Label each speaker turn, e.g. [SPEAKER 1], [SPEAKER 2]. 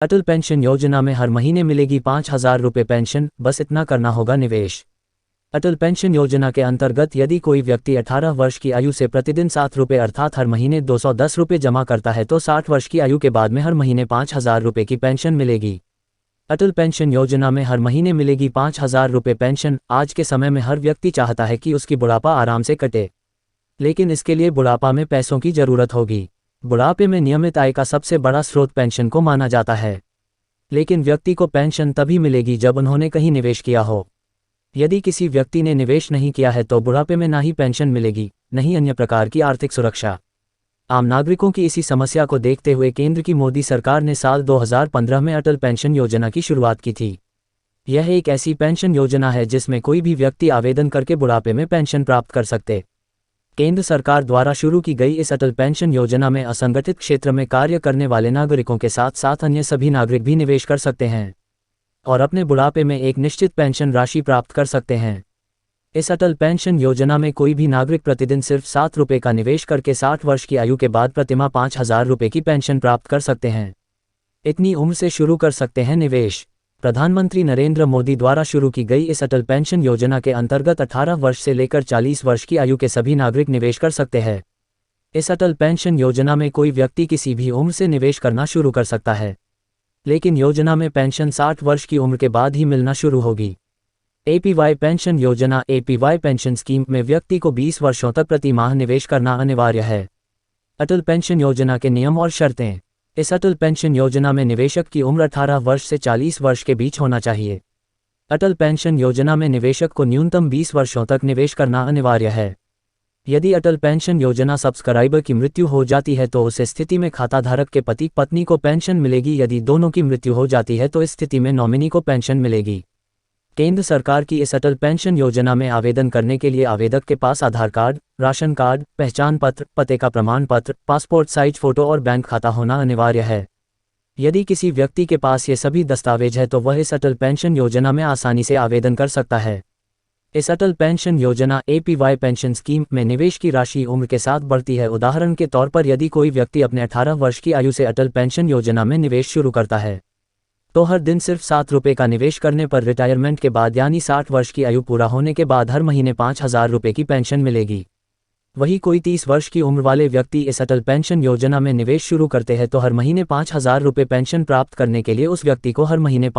[SPEAKER 1] अटल pension योजना में हर महीने मिलेगी 5,000 रुपये पेंशन, बस इतना करना होगा निवेश। अटल पेंशन योजना के अंतर्गत यदि कोई व्यक्ति 18 वर्ष की आयु से प्रतिदिन 7 रुपये अर्थात हर महीने 210 रुपये जमा करता है तो 60 वर्ष की आयु के बाद में हर महीने 5,000 रुपये की पेंशन मिलेगी। अटल पेंशन योजना में हर महीने मिलेगी 5,000 रुपये पेंशन। आज के समय में हर व्यक्ति चाहता है कि उसकी बुढ़ापा आराम से कटे, लेकिन इसके लिए बुढ़ापा में पैसों की जरूरत होगी। बुढ़ापे में नियमित आय का सबसे बड़ा स्रोत पेंशन को माना जाता है, लेकिन व्यक्ति को पेंशन तभी मिलेगी जब उन्होंने कहीं निवेश किया हो। यदि किसी व्यक्ति ने निवेश नहीं किया है तो बुढ़ापे में ना ही पेंशन मिलेगी, न ही अन्य प्रकार की आर्थिक सुरक्षा। आम नागरिकों की इसी समस्या को देखते हुए केंद्र की मोदी सरकार ने साल 2015 में अटल पेंशन योजना की शुरुआत की थी। यह एक ऐसी पेंशन योजना है जिसमें कोई भी व्यक्ति आवेदन करके बुढ़ापे में पेंशन प्राप्त कर सकते। केंद्र सरकार द्वारा शुरू की गई इस अटल पेंशन योजना में असंगठित क्षेत्र में कार्य करने वाले नागरिकों के साथ साथ अन्य सभी नागरिक भी निवेश कर सकते हैं और अपने बुढ़ापे में एक निश्चित पेंशन राशि प्राप्त कर सकते हैं। इस अटल पेंशन योजना में कोई भी नागरिक प्रतिदिन सिर्फ 7 रुपये का निवेश करके 60 वर्ष की आयु के बाद प्रतिमाह 5,000 रुपये की पेंशन प्राप्त कर सकते हैं। इतनी उम्र से शुरू कर सकते हैं निवेश। प्रधानमंत्री नरेंद्र मोदी द्वारा शुरू की गई इस अटल पेंशन योजना के अंतर्गत 18 वर्ष से लेकर 40 वर्ष की आयु के सभी नागरिक निवेश कर सकते हैं। इस अटल पेंशन योजना में कोई व्यक्ति किसी भी उम्र से निवेश करना शुरू कर सकता है, लेकिन योजना में पेंशन 60 वर्ष की उम्र के बाद ही मिलना शुरू होगी। एपीवाई पेंशन योजना एपीवाई पेंशन स्कीम में व्यक्ति को 20 वर्षों तक प्रति माह निवेश करना अनिवार्य है। अटल पेंशन योजना के नियम और शर्तें। इस अटल पेंशन योजना में निवेशक की उम्र 18 वर्ष से 40 वर्ष के बीच होना चाहिए। अटल पेंशन योजना में निवेशक को न्यूनतम 20 वर्षों तक निवेश करना अनिवार्य है। यदि अटल पेंशन योजना सब्सक्राइबर की मृत्यु हो जाती है तो उस स्थिति में खाताधारक के पति पत्नी को पेंशन मिलेगी। यदि दोनों की मृत्यु हो जाती है तो इस स्थिति में नॉमिनी को पेंशन मिलेगी। केंद्र सरकार की इस अटल पेंशन योजना में आवेदन करने के लिए आवेदक के पास आधार कार्ड, राशन कार्ड, पहचान पत्र, पते का प्रमाण पत्र, पासपोर्ट साइज फोटो और बैंक खाता होना अनिवार्य है। यदि किसी व्यक्ति के पास ये सभी दस्तावेज है तो वह इस अटल पेंशन योजना में आसानी से आवेदन कर सकता है। इस अटल पेंशन योजना एपीवाई पेंशन स्कीम में निवेश की राशि उम्र के साथ बढ़ती है। उदाहरण के तौर पर यदि कोई व्यक्ति अपने 18 वर्ष की आयु से अटल पेंशन योजना में निवेश शुरू करता है तो हर दिन सिर्फ 7 रुपये का निवेश करने पर रिटायरमेंट के बाद यानी 60 वर्ष की आयु पूरा होने के बाद हर महीने 5,000 रुपये की पेंशन मिलेगी। वही कोई 30 वर्ष की उम्र वाले व्यक्ति इस अटल पेंशन योजना में निवेश शुरू करते हैं तो हर महीने 5,000 रुपये पेंशन प्राप्त करने के लिए उस व्यक्ति को हर महीने